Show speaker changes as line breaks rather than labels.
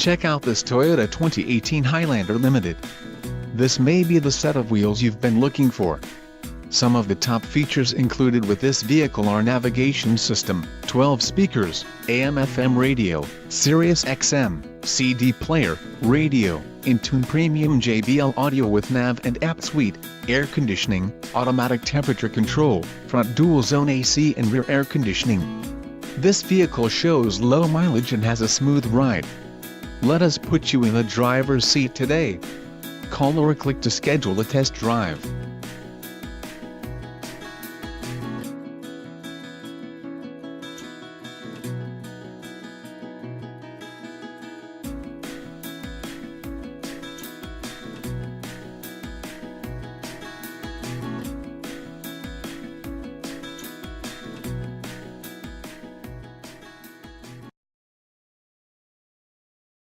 Check out this Toyota 2018 Highlander Limited. This may be the set of wheels you've been looking for. Some of the top features included with this vehicle are navigation system, 12 speakers, AM/FM radio, Sirius XM, CD player, radio, in-tune premium JBL audio with nav and app suite, air conditioning, automatic temperature control, front dual zone AC and rear air conditioning. This vehicle shows low mileage and has a smooth ride. Let us put you in the driver's seat today. Call or click to schedule a test drive.